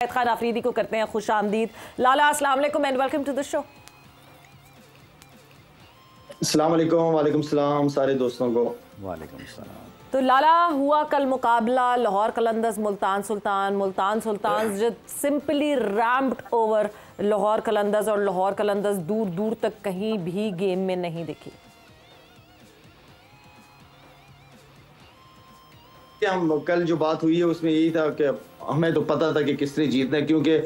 खान आफरीदी को करते हैं खुश आमदीद। लाला अस्सलाम वालेकुम and welcome to the show. अस्सलाम वालेकुम। वालेकुम सलाम सारे दोस्तों को। वालेकुम सलाम। तो लाला, हुआ कल मुकाबला Lahore Qalandars Multan Sultan. Multan Sultan just simply romped over Lahore Qalandars और लाहौर कलंदर्स दूर दूर तक कहीं भी गेम में नहीं दिखी। हम कल जो बात हुई है उसमें यही था कि हमें तो पता था कि किसने जीतना है, क्योंकि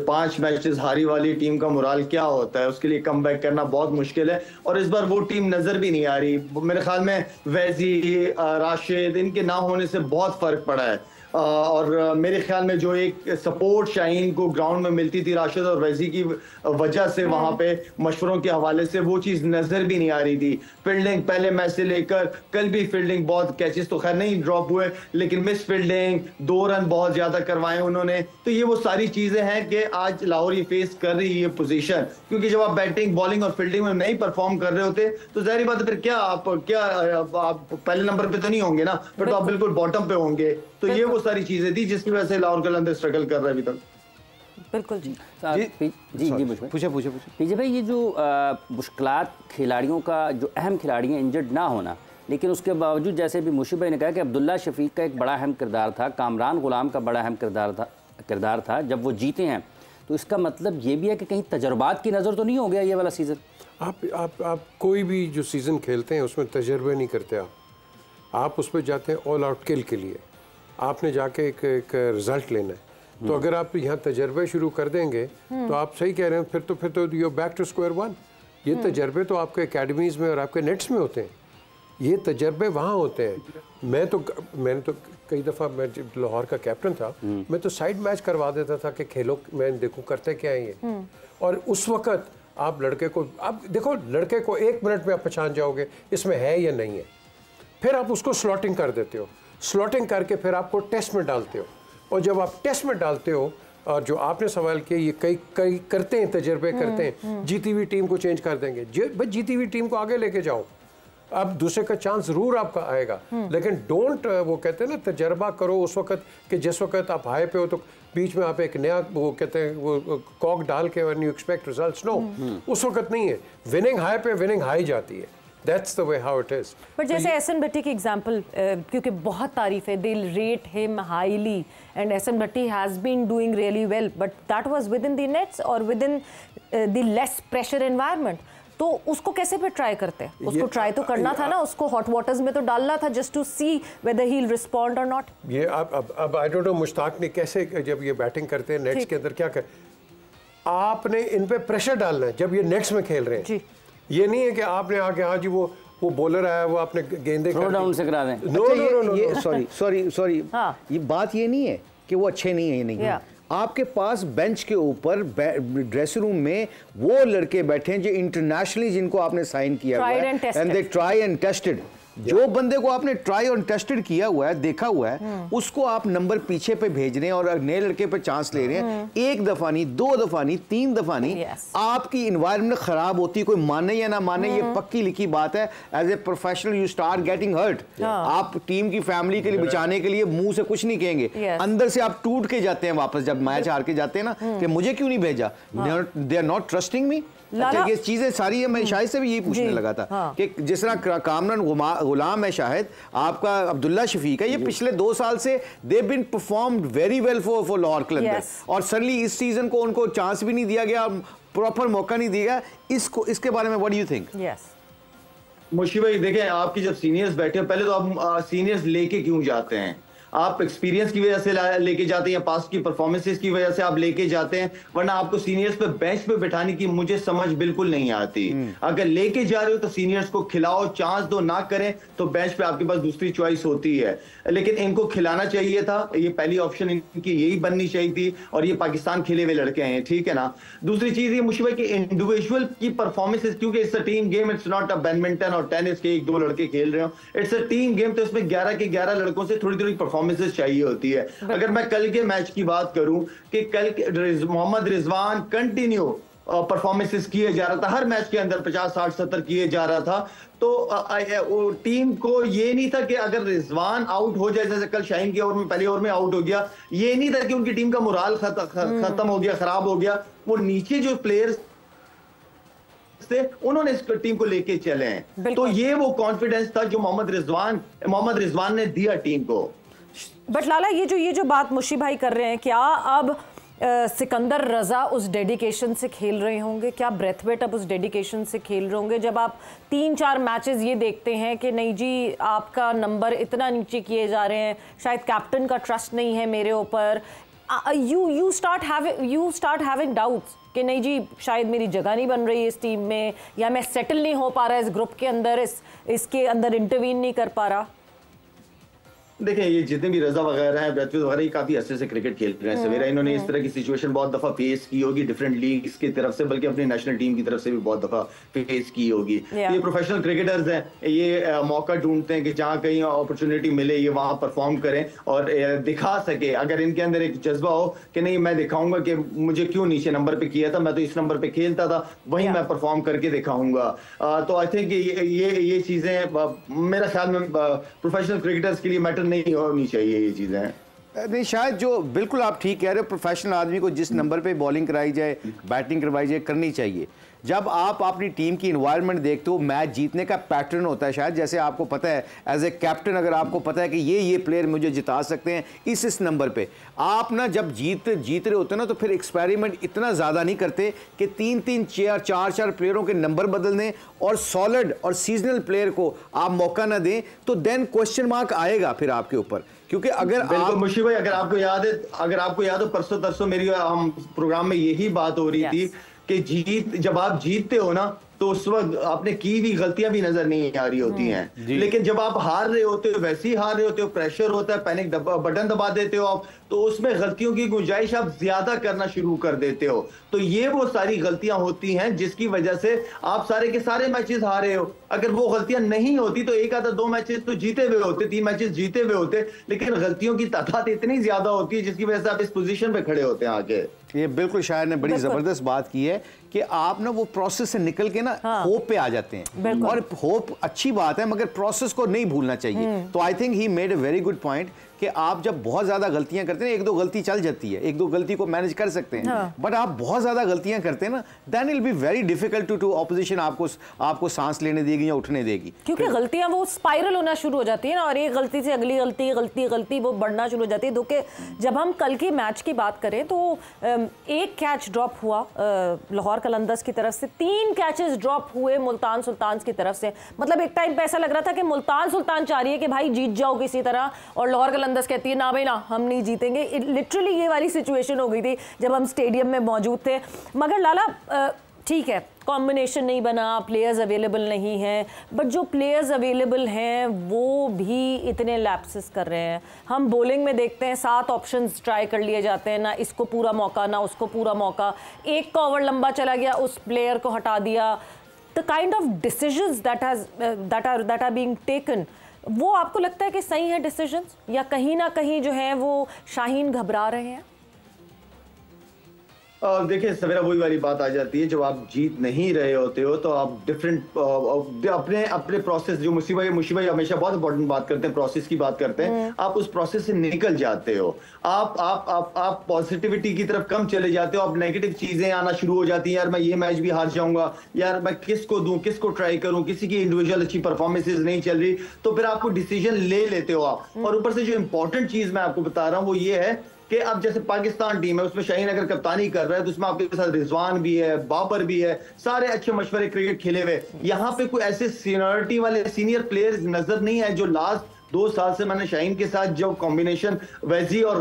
5 मैचेस हारी वाली टीम का मोराल क्या होता है, उसके लिए कम बैक करना बहुत मुश्किल है। और इस बार वो टीम नजर भी नहीं आ रही। मेरे ख्याल में वैजी, राशिद, इनके ना होने से बहुत फर्क पड़ा है। और मेरे ख्याल में जो एक सपोर्ट शाहीन को ग्राउंड में मिलती थी राशिद और वैजी की वजह से वहां पे मशवरों के हवाले से वो चीज नजर भी नहीं आ रही थी। फील्डिंग पहले मैच से लेकर कल भी फील्डिंग बहुत, कैचेस तो खैर नहीं ड्रॉप हुए लेकिन मिस फील्डिंग, 2 रन बहुत ज्यादा करवाए उन्होंने। तो ये वो सारी चीजें हैं कि आज लाहौर ये फेस कर रही है पोजीशन, क्योंकि जब आप बैटिंग, बॉलिंग और फील्डिंग में नहीं परफॉर्म कर रहे होते तो जाहिर बात है फिर क्या आप पहले नंबर पे तो नहीं होंगे ना, फिर तो आप बिल्कुल बॉटम पे होंगे। तो ये वो सारी चीजें थी जिसकी वजह से लाहौर कलंदर स्ट्रगल कर रहा है अभी तक। बिल्कुल जी जी पूछे पीछे भाई, ये जो मुश्किलात खिलाड़ियों का, जो अहम खिलाड़ी हैं इंजर्ड ना होना, लेकिन उसके बावजूद जैसे भी मुशीब भाई ने कहा कि अब्दुल्ला शफीक का एक बड़ा अहम किरदार था, कामरान गुलाम का बड़ा अहम किरदार था जब वो जीते हैं, तो इसका मतलब ये भी है कि कहीं तजर्बात की नज़र तो नहीं हो गया ये वाला सीज़न। आप कोई भी जो सीज़न खेलते हैं उसमें तजर्बे नहीं करते। आप उस पर जाते हैं ऑल आउट किल के लिए। आपने जाके एक रिजल्ट लेना है। तो अगर आप यहाँ तजर्बे शुरू कर देंगे तो आप सही कह रहे हैं, फिर तो you back to square one. ये तजर्बे तो आपके एकेडमीज़ में और आपके नेट्स में होते हैं, ये तजर्बे वहाँ होते हैं। मैंने तो कई दफ़ा, मैं लाहौर का कैप्टन था, मैं तो साइड मैच करवा देता था कि खेलो, मैं देखूँ करते क्या है ये। और उस वक़्त आप लड़के को, आप देखो लड़के को 1 मिनट में आप पहचान जाओगे इसमें है या नहीं है। फिर आप उसको स्लॉटिंग कर देते हो, स्लॉटिंग करके फिर आपको टेस्ट में डालते हो। और जब आप टेस्ट में डालते हो, और जो आपने सवाल किया, ये कई करते हैं, तजर्बे करते हैं, जीती हुई टीम को चेंज कर देंगे। बस जीती हुई टीम को आगे लेके जाओ, अब दूसरे का चांस जरूर आपका आएगा, लेकिन डोंट, वो कहते हैं ना, तजर्बा करो उस वक्त कि जिस वक्त आप हाई पे हो, तो बीच में आप एक नया, वो कहते हैं, वो कॉक डाल के when you expect results, no, उस वक्त नहीं है। विनिंग हाई पे विनिंग हाई जाती है। That's the way how it is. पर जैसे एहसन भट्टी की एग्जांपल, क्योंकि बहुत तारीफ है, they rate him highly and Ehsan Bhatti has been doing really well, but that was within the nets or within the less pressure environment. तो उसको कैसे फिर ट्राई करते हैं? उसको ट्राई तो करना था ना, उसको हॉट वाटर्स में तो डालना था just to see whether he'll respond or not. ये अब I don't know मुश्ताक ने कैसे, जब ये बैटिंग करते हैं नेट्स के अंदर, क्या कर, आपने इन पे प्रेशर डालना है जब ये नेट्स में खेल रहे हैं जी। ये नहीं है कि आपने आके, हाँ जी वो बॉलर आया, वो आपने गेंदें थ्रो डाउन से करा दें। नो, सॉरी, ये बात ये नहीं है कि वो अच्छे नहीं है, नहीं है। आपके पास बेंच के ऊपर ड्रेसिंग रूम में वो लड़के बैठे हैं जो इंटरनेशनली, जिनको आपने साइन किया हुआ है, and they try and tested. जो बंदे को आपने ट्राई और टेस्टेड किया हुआ है, देखा हुआ है, उसको आप नंबर पीछे पे भेज रहे हैं और नए लड़के पे चांस ले रहे हैं। 1 दफा नहीं, 2 दफा नहीं, 3 दफा नहीं, आपकी इन्वायरमेंट खराब होती है, कोई माने या ना माने, ये पक्की लिखी बात है। As a professional you start getting hurt. आप टीम की फैमिली के लिए बचाने के लिए मुंह से कुछ नहीं कहेंगे, अंदर से आप टूट के जाते हैं वापस, जब मैच हार के जाते हैं ना, कि मुझे क्यों नहीं भेजा, they are not trusting me. अच्छा, ये चीजें सारी है। मैं शाहिद से भी यही पूछने लगा था कि जिस तरह कामरान गुलाम है, शाहिद आपका अब्दुल्ला शफीक है, ये पिछले 2 साल से they been performed very well for Lahore Qalandar, और सडनली इस सीजन को उनको चांस भी नहीं दिया गया, प्रॉपर मौका नहीं दिया गया। इसके बारे में व्हाट डू यू थिंक? मुशीब भाई देखें, आपकी जब सीनियर्स बैठे हैं, पहले तो आप सीनियर्स लेके क्यों जाते हैं? आप एक्सपीरियंस की वजह से लेके जाते हैं या पास्ट की परफॉर्मेंसेस की वजह से आप लेके जाते हैं, वरना आपको सीनियर्स पे बेंच पे बैठाने की मुझे समझ बिल्कुल नहीं आती। अगर लेके जा रहे हो तो सीनियर्स को खिलाओ, चांस दो, ना करें तो बेंच पे आपके पास दूसरी चॉइस होती है, लेकिन इनको खिलाना चाहिए था। ये पहली ऑप्शन इनकी यही बननी चाहिए थी, और ये पाकिस्तान खेले हुए लड़के हैं, ठीक है ना। दूसरी चीज ये मुश्किल की इंडिविजुअल की परफॉर्मेंसेस, क्योंकि it's a team game, it's not a badminton और टेनिस के 1-2 लड़के खेल रहे हो, इट्स अ टीम गेम। तो इसमें 11 के 11 लड़कों से थोड़ी थोड़ी परफॉर्मेंसेस चाहिए होती है। अगर मैं कल के मैच की बात करूं कि कल मोहम्मद रिजवान कंटिन्यू परफॉर्मेंसेस किए जा रहा था, हर मैच के अंदर 50, 60, 70 किए जा रहा था। तो टीम को ये नहीं था कि अगर रिजवान आउट हो जाए, जैसे कल शाहीन के ओवर में पहले ओवर में आउट हो गया, ये नहीं था कि उनकी टीम का मोराल खत्म हो गया, खराब हो गया। वो नीचे जो प्लेयर्स थे उन्होंने इस टीम को लेके चले हैं। तो ये वो कॉन्फिडेंस था जो मोहम्मद रिजवान ने दिया टीम को। बट लाला, ये जो बात मुशी भाई कर रहे हैं, क्या अब सिकंदर रजा उस डेडिकेशन से खेल रहे होंगे? क्या ब्रेथवेट अब उस डेडिकेशन से खेल रहे होंगे जब आप 3-4 मैचेस ये देखते हैं कि नहीं जी आपका नंबर इतना नीचे किए जा रहे हैं, शायद कैप्टन का ट्रस्ट नहीं है मेरे ऊपर, यू स्टार्ट हैविंग डाउट्स कि नहीं जी शायद मेरी जगह नहीं बन रही इस टीम में, या मैं सेटल नहीं हो पा रहा इस ग्रुप के अंदर, इसके अंदर इंटरवीन नहीं कर पा रहा। देखिए ये जितने भी रजा वगैरह हैं, ब्रेथवेट वगैरह, ये काफी अच्छे से क्रिकेट खेल रहे हैं सवेरा। इन्होंने इस तरह की सिचुएशन बहुत दफा फेस की होगी डिफरेंट लीग्स की तरफ से, बल्कि अपनी नेशनल टीम की तरफ से भी बहुत दफा फेस की होगी। ये प्रोफेशनल क्रिकेटर्स हैं, ये मौका ढूंढते हैं कि जहाँ कहीं अपॉर्चुनिटी मिले ये वहां परफॉर्म करें और दिखा सके। अगर इनके अंदर एक जज्बा हो कि नहीं मैं दिखाऊंगा कि मुझे क्यों नीचे नंबर पे किया था, मैं तो इस नंबर पे खेलता था, वहीं मैं परफॉर्म करके दिखाऊंगा। तो आई थिंक ये चीजें मेरा ख्याल में प्रोफेशनल क्रिकेटर्स के लिए मैटर नहीं होनी चाहिए ये चीजें। नहीं, शायद जो बिल्कुल आप ठीक कह रहे हो, प्रोफेशनल आदमी को जिस नंबर पे बॉलिंग कराई जाए, बैटिंग करवाई जाए, करनी चाहिए। जब आप अपनी टीम की इन्वायरमेंट देखते हो, मैच जीतने का पैटर्न होता है, शायद जैसे आपको पता है एज ए कैप्टन, अगर आपको पता है कि ये प्लेयर मुझे जिता सकते हैं इस नंबर पे, आप ना जब जीत रहे होते हैं ना, तो फिर एक्सपेरिमेंट इतना ज़्यादा नहीं करते कि 3-3, 4-4 प्लेयरों के नंबर बदल दें और सॉलिड और सीजनल प्लेयर को आप मौका ना दें, तो देन क्वेश्चन मार्क आएगा फिर आपके ऊपर। क्योंकि अगर आप मुशी भाई, अगर आपको याद हो परसों तरसों मेरी हम प्रोग्राम में यही बात हो रही थी कि जब आप जीतते हो ना, तो उस वक्त आपने की भी गलतियां भी नजर नहीं आ रही होती हैं। लेकिन जब आप हार रहे होते हो, वैसे ही हार रहे होते हो, प्रेशर होता है, पैनिक बटन दबा देते हो आप, तो उसमें गलतियों की गुंजाइश आप ज्यादा करना शुरू कर देते हो। तो ये वो सारी गलतियां होती हैं जिसकी वजह से आप सारे के सारे मैचेस हारे हो। अगर वो गलतियां नहीं होती तो एक आधा 2 मैचेस तो जीते हुए होते, 3 मैचेस जीते हुए होते, लेकिन गलतियों की तादाद इतनी ज्यादा होती है जिसकी वजह से आप इस पोजीशन पे खड़े होते हैं आगे। ये बिल्कुल शायर ने बड़ी जबरदस्त बात की है कि आप ना वो प्रोसेस से निकल के ना होप पे आ जाते हैं, और होप अच्छी बात है, मगर प्रोसेस को नहीं भूलना चाहिए। तो I think he made a very good point कि आप जब बहुत ज्यादा गलतियां करते हैं, 1-2 गलती चल जाती है, 1-2 गलती को मैनेज कर सकते हैं, बट आप बहुत ज्यादा गलतियां करते हैं ना, then it will be very difficult to opposition आपको सांस लेने देगी या उठने देगी, क्योंकि गलतियां वो स्पाइरल होना शुरू हो जाती है ना, और एक गलती से अगली गलती वो बढ़ना शुरू हो जाती है। तो जब हम कल के मैच की बात करें तो एक कैच ड्रॉप हुआ लाहौर कलंदर्स की तरफ से, 3 कैचेस ड्रॉप हुए मुल्तान सुल्तान्स की तरफ से। मतलब एक टाइम पे ऐसा लग रहा था कि मुल्तान सुल्तान चाह रही है कि भाई जीत जाओ किसी तरह, और लाहौर कलंदर्स कहती है ना भाई ना, हम नहीं जीतेंगे। लिटरली ये वाली सिचुएशन हो गई थी जब हम स्टेडियम में मौजूद थे। मगर लाला ठीक है, कॉम्बिनेशन नहीं बना, प्लेयर्स अवेलेबल नहीं हैं, बट जो प्लेयर्स अवेलेबल हैं वो भी इतने लैप्सेस कर रहे हैं। हम बॉलिंग में देखते हैं 7 ऑप्शंस ट्राई कर लिए जाते हैं, ना इसको पूरा मौका ना उसको पूरा मौका, एक का ओवर लंबा चला गया उस प्लेयर को हटा दिया। The kind of decisions that are being taken, वो आपको लगता है कि सही है डिसीजंस, या कहीं ना कहीं जो है वो शाहीन घबरा रहे हैं? देखिए सवेरा वही वाली बात आ जाती है, जब आप जीत नहीं रहे होते हो तो आप डिफरेंट अपने प्रोसेस, जो मुशी भाई हमेशा बहुत इंपॉर्टेंट बात करते हैं, प्रोसेस की बात करते हैं, आप उस प्रोसेस से निकल जाते हो। आप पॉजिटिविटी की तरफ कम चले जाते हो, आप नेगेटिव चीजें आना शुरू हो जाती हैं, यार मैं ये मैच भी हार जाऊंगा, यार मैं किसको दूं, किसको ट्राई करूं, किसी की इंडिविजुअल अच्छी परफॉर्मेंसेज नहीं चल रही, तो फिर आपको डिसीजन ले लेते हो आप। और ऊपर से जो इंपॉर्टेंट चीज मैं आपको बता रहा हूं वो ये है कि अब जैसे पाकिस्तान टीम है, उसमें शाहीन अगर कप्तानी कर रहा है तो उसमें आपके साथ रिजवान भी है, बाबर भी है, सारे अच्छे मशवरे क्रिकेट खेले हुए। यहाँ पे कोई ऐसे सीनियरिटी वाले सीनियर प्लेयर्स नजर नहीं है जो लास्ट 2 साल से मैंने शाहीन के साथ जो कॉम्बिनेशन वैजी और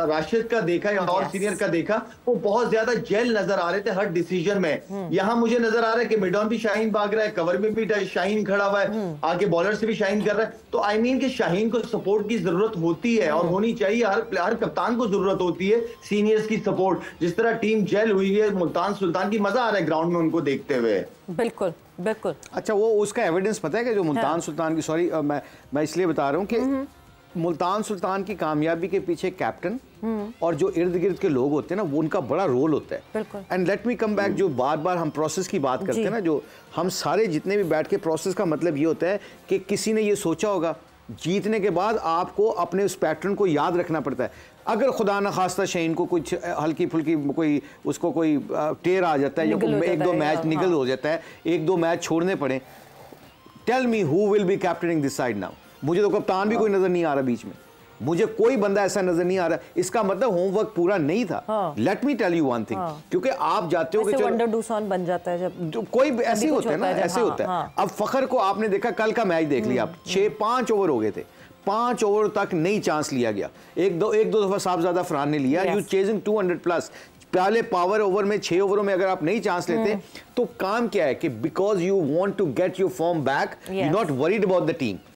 राशिद का देखा या और सीनियर का देखा, वो बहुत ज्यादा जेल नजर आ रहे थे हर डिसीजन में। यहाँ मुझे नजर आ रहा है कि मिड ऑन भी शाहीन भाग रहा है, कवर में भी शाहीन खड़ा हुआ है, आगे बॉलर से भी शाहीन कर रहा है। तो आई मीन कि शाहीन को सपोर्ट की जरूरत होती है और होनी चाहिए, हर कप्तान को जरूरत होती है सीनियर्स की सपोर्ट। जिस तरह टीम जेल हुई है मुल्तान सुल्तान की, मजा आ रहा है ग्राउंड में उनको देखते हुए। बिल्कुल बिल्कुल। अच्छा, वो उसका एविडेंस पता है कि जो मुल्तान सुल्तान की, सॉरी मैं इसलिए बता रहा हूँ कि मुल्तान सुल्तान की कामयाबी के पीछे कैप्टन और जो इर्द गिर्द के लोग होते हैं ना, वो उनका बड़ा रोल होता है। And let me come back, जो बार बार हम प्रोसेस की बात करते हैं ना, जो हम सारे जितने भी बैठ के प्रोसेस का मतलब ये होता है कि किसी ने ये सोचा होगा जीतने के बाद आपको अपने उस पैटर्न को याद रखना पड़ता है। अगर खुदा न खास्ता शहीन को कुछ हल्की फुल्की कोई उसको कोई टेर आ जाता है या एक दो मैच निकल हो जाता है, एक दो मैच छोड़ने पड़े, tell me who will be captaining this side now. मुझे तो कप्तान भी कोई नजर नहीं आ रहा बीच में, मुझे कोई बंदा ऐसा नजर नहीं आ रहा। इसका मतलब होमवर्क पूरा नहीं था। Let me tell you one thing, क्योंकि आप जाते हो कि वंडर डूसन बन जाता है जब कोई ऐसे होता है ना, ऐसे होता है। अब फखर को आपने देखा, कल का मैच देख लिया आप, 5 ओवर हो गए थे, 5 ओवर तक नहीं चांस लिया गया। एक दो दफा साहबजादा फरहान ने लिया। यू चेजिंग 200 प्लस, पहले पावर ओवर में 6 ओवरों में अगर आप नहीं चांस लेते तो काम क्या है कि because you want to get your form back, you not worried about the team.